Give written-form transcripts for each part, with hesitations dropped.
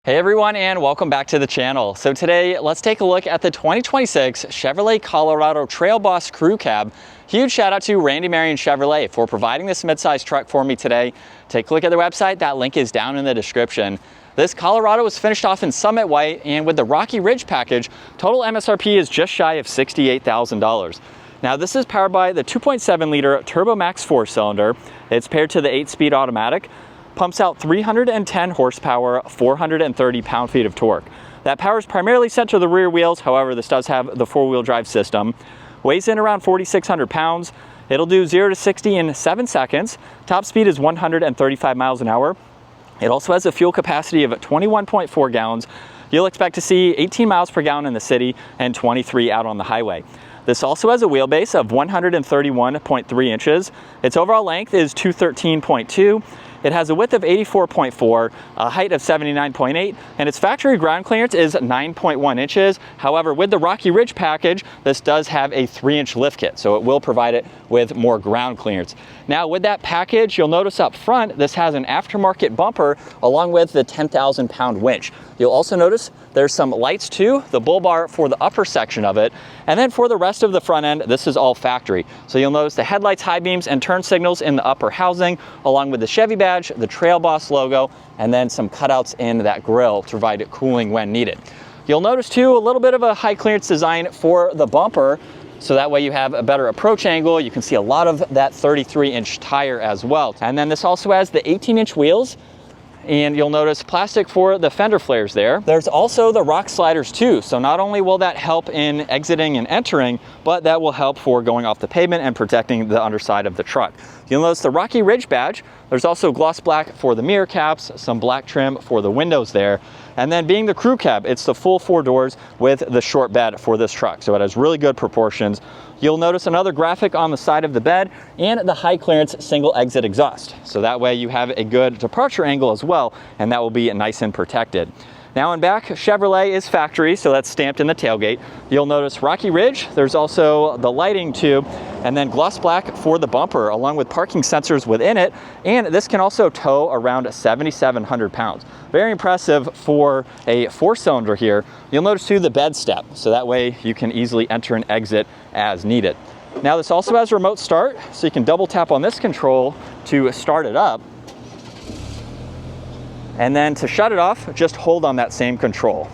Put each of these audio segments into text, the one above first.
Hey everyone, and welcome back to the channel. So today, let's take a look at the 2026 Chevrolet Colorado Trail Boss Crew Cab. Huge shout out to Randy Marion Chevrolet for providing this midsize truck for me today. Take a look at their website, that link is down in the description. This Colorado was finished off in Summit White, and with the Rocky Ridge package, total MSRP is just shy of $68,000. Now this is powered by the 2.7 liter Turbo Max 4-cylinder. It's paired to the 8-speed automatic. Pumps out 310 horsepower, 430 pound-feet of torque. That power is primarily sent to the rear wheels, however, this does have the four-wheel drive system. Weighs in around 4,600 pounds. It'll do 0 to 60 in 7 seconds. Top speed is 135 miles an hour. It also has a fuel capacity of 21.4 gallons. You'll expect to see 18 miles per gallon in the city and 23 out on the highway. This also has a wheelbase of 131.3 inches. Its overall length is 213.2. It has a width of 84.4, a height of 79.8, and its factory ground clearance is 9.1 inches. However, with the Rocky Ridge package, this does have a 3-inch lift kit, so it will provide it with more ground clearance. Now, with that package, you'll notice up front, this has an aftermarket bumper along with the 10,000-pound winch. You'll also notice there's some lights too, the bull bar for the upper section of it, and then for the rest of the front end, this is all factory. So you'll notice the headlights, high beams, and turn signals in the upper housing, along with the Chevy badge, the Trail Boss logo, and then some cutouts in that grille to provide cooling when needed. You'll notice too a little bit of a high clearance design for the bumper, so that way you have a better approach angle. You can see a lot of that 33-inch tire as well. And then this also has the 18-inch wheels, and you'll notice plastic for the fender flares there. There's also the rock sliders too, so not only will that help in exiting and entering, but that will help for going off the pavement and protecting the underside of the truck. You'll notice the Rocky Ridge badge. There's also gloss black for the mirror caps, some black trim for the windows there. And then being the crew cab, it's the full 4 doors with the short bed for this truck, so it has really good proportions. You'll notice another graphic on the side of the bed and the high clearance single exit exhaust. So that way you have a good departure angle as well, and that will be nice and protected. Now in back, Chevrolet is factory, so that's stamped in the tailgate. You'll notice Rocky Ridge, there's also the lighting too, and then gloss black for the bumper along with parking sensors within it, and this can also tow around 7,700 pounds. Very impressive for a 4-cylinder here. You'll notice too the bed step, so that way you can easily enter and exit as needed. Now this also has remote start, so you can double tap on this control to start it up. And then to shut it off, just hold on that same control.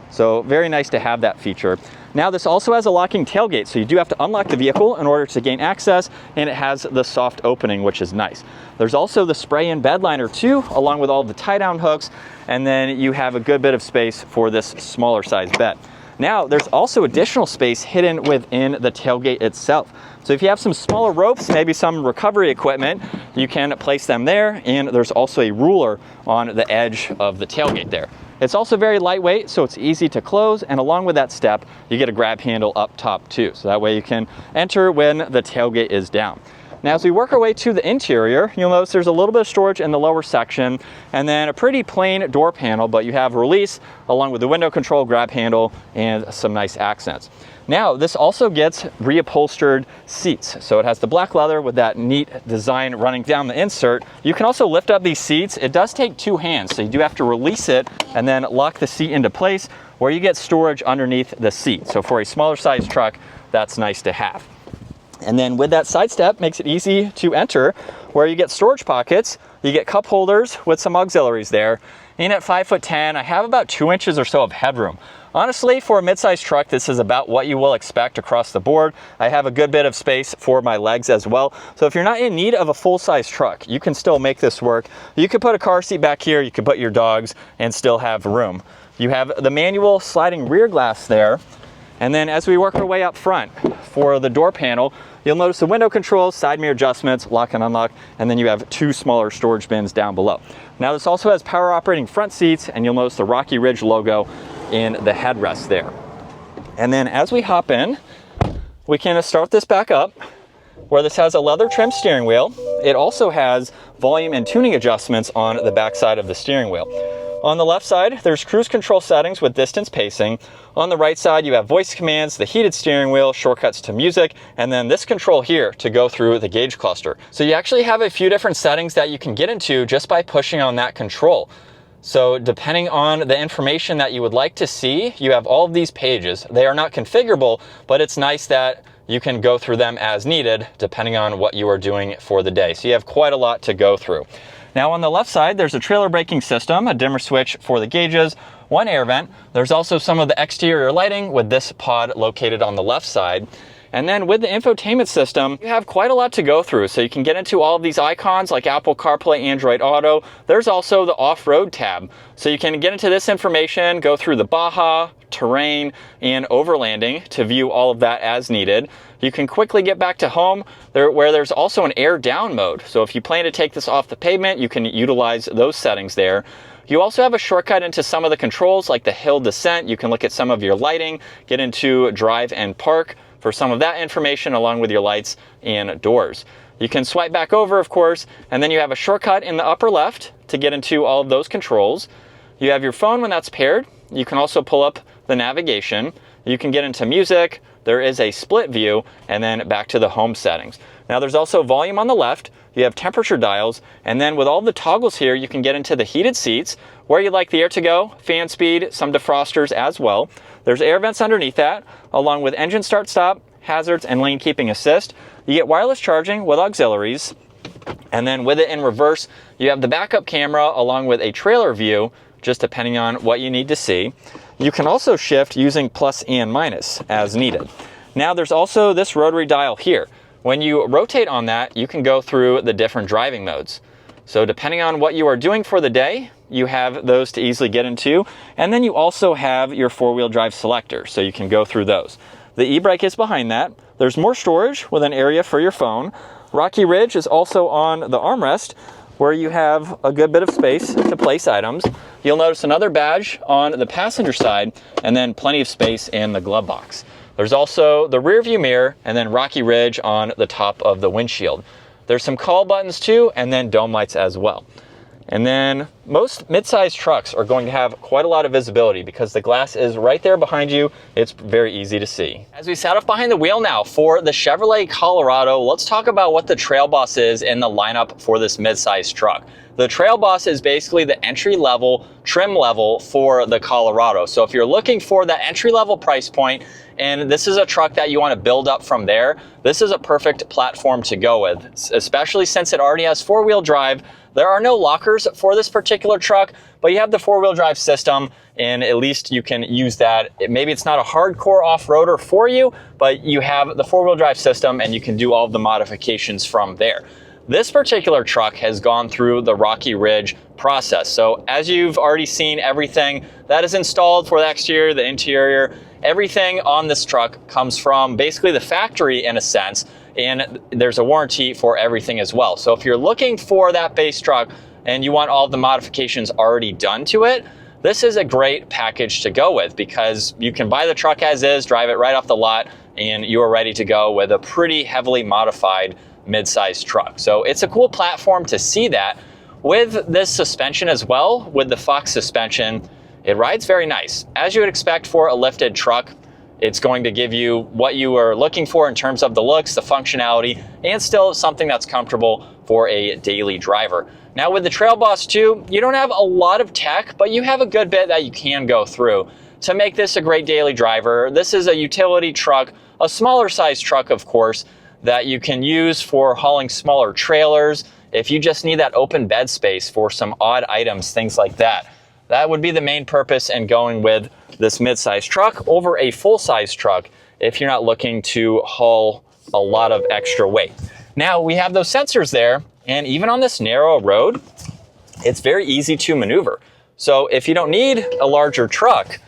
So very nice to have that feature. Now this also has a locking tailgate, so you do have to unlock the vehicle in order to gain access, and it has the soft opening, which is nice. There's also the spray-in bed liner too, along with all the tie-down hooks, and then you have a good bit of space for this smaller size bed. Now, there's also additional space hidden within the tailgate itself. So if you have some smaller ropes, maybe some recovery equipment, you can place them there, and there's also a ruler on the edge of the tailgate there. It's also very lightweight, so it's easy to close, and along with that step, you get a grab handle up top too, so that way you can enter when the tailgate is down. Now as we work our way to the interior, you'll notice there's a little bit of storage in the lower section, and then a pretty plain door panel, but you have release along with the window control, grab handle, and some nice accents. Now this also gets reupholstered seats. So it has the black leather with that neat design running down the insert. You can also lift up these seats. It does take 2 hands, so you do have to release it and then lock the seat into place where you get storage underneath the seat. So for a smaller size truck, that's nice to have. And then with that side step, makes it easy to enter where you get storage pockets, you get cup holders with some auxiliaries there. And at 5'10", I have about 2 inches or so of headroom. Honestly, for a midsize truck, this is about what you will expect across the board. I have a good bit of space for my legs as well. So if you're not in need of a full-size truck, you can still make this work. You could put a car seat back here, you could put your dogs and still have room. You have the manual sliding rear glass there. And then as we work our way up front for the door panel, you'll notice the window controls, side mirror adjustments, lock and unlock, and then you have 2 smaller storage bins down below. Now this also has power operating front seats, and you'll notice the Rocky Ridge logo in the headrest there. And then as we hop in, we can start this back up where this has a leather trim steering wheel. It also has volume and tuning adjustments on the back side of the steering wheel. On the left side, there's cruise control settings with distance pacing. On the right side, you have voice commands, the heated steering wheel, shortcuts to music, and then this control here to go through the gauge cluster. So you actually have a few different settings that you can get into just by pushing on that control. So depending on the information that you would like to see, you have all of these pages. They are not configurable, but it's nice that you can go through them as needed depending on what you are doing for the day. So you have quite a lot to go through. Now on the left side, there's a trailer braking system, a dimmer switch for the gauges, one air vent. There's also some of the exterior lighting with this pod located on the left side. And then with the infotainment system, you have quite a lot to go through. So you can get into all of these icons like Apple CarPlay, Android Auto. There's also the off-road tab. So you can get into this information, go through the Baja, terrain, and overlanding to view all of that as needed. You can quickly get back to home where there's also an air down mode. So if you plan to take this off the pavement, you can utilize those settings there. You also have a shortcut into some of the controls like the hill descent. You can look at some of your lighting, get into drive and park for some of that information along with your lights and doors. You can swipe back over, of course, and then you have a shortcut in the upper left to get into all of those controls. You have your phone when that's paired. You can also pull up the navigation. You can get into music. There is a split view, and then back to the home settings. Now there's also volume on the left. You have temperature dials, and then with all the toggles here, you can get into the heated seats, where you'd like the air to go, fan speed, some defrosters as well. There's air vents underneath that, along with engine start stop, hazards, and lane keeping assist. You get wireless charging with auxiliaries. And then with it in reverse, you have the backup camera along with a trailer view, just depending on what you need to see. You can also shift using plus and minus as needed. Now there's also this rotary dial here. When you rotate on that, you can go through the different driving modes. So depending on what you are doing for the day, you have those to easily get into. And then you also have your four-wheel drive selector, so you can go through those. The e-brake is behind that. There's more storage with an area for your phone. Rocky Ridge is also on the armrest, where you have a good bit of space to place items. You'll notice another badge on the passenger side, and then plenty of space in the glove box. There's also the rear view mirror, and then Rocky Ridge on the top of the windshield. There's some call buttons too, and then dome lights as well. And then most mid-size trucks are going to have quite a lot of visibility because the glass is right there behind you. It's very easy to see. As we sat up behind the wheel now for the Chevrolet Colorado, let's talk about what the Trail Boss is in the lineup for this mid-size truck. The Trail Boss is basically the entry-level trim level for the Colorado. So if you're looking for that entry-level price point, and this is a truck that you want to build up from there, this is a perfect platform to go with, especially since it already has four-wheel drive. There are no lockers for this particular truck, but you have the four-wheel drive system, and at least you can use that. Maybe it's not a hardcore off-roader for you, but you have the four-wheel drive system and you can do all of the modifications from there. This particular truck has gone through the Rocky Ridge process. So as you've already seen, everything that is installed for the exterior, the interior, everything on this truck comes from basically the factory in a sense, and there's a warranty for everything as well. So if you're looking for that base truck and you want all the modifications already done to it, this is a great package to go with because you can buy the truck as is, drive it right off the lot, and you are ready to go with a pretty heavily modified mid-sized truck. So it's a cool platform to see that. With this suspension as well, with the Fox suspension, it rides very nice. As you would expect for a lifted truck, it's going to give you what you are looking for in terms of the looks, the functionality, and still something that's comfortable for a daily driver. Now with the Trail Boss 2, you don't have a lot of tech, but you have a good bit that you can go through to make this a great daily driver. This is a utility truck, a smaller size truck, of course, that you can use for hauling smaller trailers. If you just need that open bed space for some odd items, things like that. That would be the main purpose in going with this mid-size truck over a full-size truck if you're not looking to haul a lot of extra weight. Now we have those sensors there, and even on this narrow road, it's very easy to maneuver. So if you don't need a larger truck,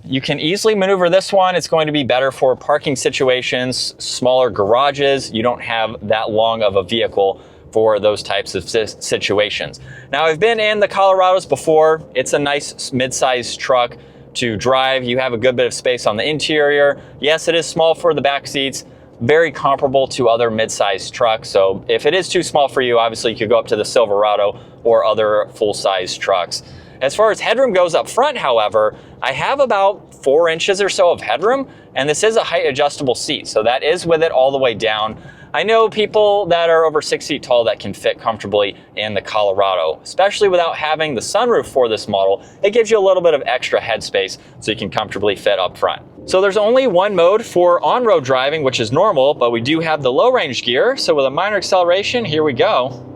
you can easily maneuver this one. It's going to be better for parking situations, smaller garages. You don't have that long of a vehicle for those types of situations. Now, I've been in the Colorados before. It's a nice mid-sized truck to drive. You have a good bit of space on the interior. Yes, it is small for the back seats, very comparable to other mid-sized trucks. So if it is too small for you, obviously you could go up to the Silverado or other full-size trucks. As far as headroom goes up front, however, I have about 4 inches or so of headroom, and this is a height adjustable seat. So that is with it all the way down. I know people that are over 6 feet tall that can fit comfortably in the Colorado, especially without having the sunroof for this model. It gives you a little bit of extra headspace so you can comfortably fit up front. So there's only one mode for on-road driving, which is normal, but we do have the low range gear. So with a minor acceleration, here we go.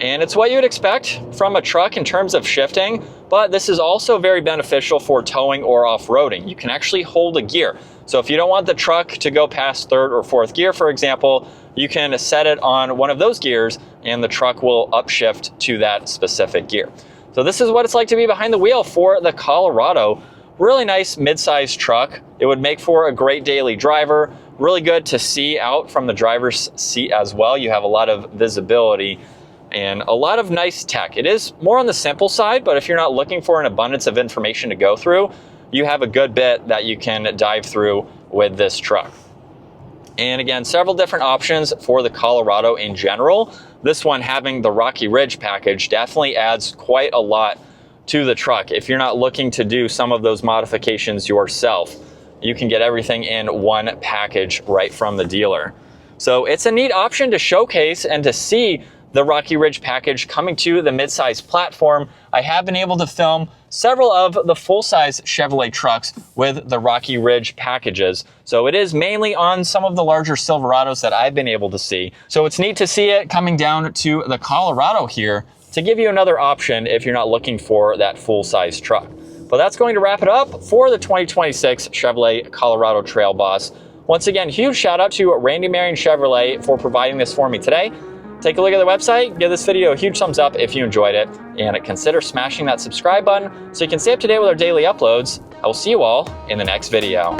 And it's what you would expect from a truck in terms of shifting, but this is also very beneficial for towing or off-roading. You can actually hold a gear. So if you don't want the truck to go past third or fourth gear, for example, you can set it on one of those gears and the truck will upshift to that specific gear. So this is what it's like to be behind the wheel for the Colorado. Really nice mid-sized truck. It would make for a great daily driver. Really good to see out from the driver's seat as well. You have a lot of visibility and a lot of nice tech. It is more on the simple side, but if you're not looking for an abundance of information to go through, you have a good bit that you can dive through with this truck. And again, several different options for the Colorado in general. This one, having the Rocky Ridge package, definitely adds quite a lot to the truck. If you're not looking to do some of those modifications yourself, you can get everything in one package right from the dealer. So it's a neat option to showcase and to see the Rocky Ridge package coming to the midsize platform. I have been able to film several of the full-size Chevrolet trucks with the Rocky Ridge packages. So it is mainly on some of the larger Silverados that I've been able to see. So it's neat to see it coming down to the Colorado here to give you another option if you're not looking for that full-size truck. But that's going to wrap it up for the 2026 Chevrolet Colorado Trail Boss. Once again, huge shout out to Randy Marion Chevrolet for providing this for me today. Take a look at the website, give this video a huge thumbs up if you enjoyed it, and consider smashing that subscribe button so you can stay up to date with our daily uploads. I will see you all in the next video.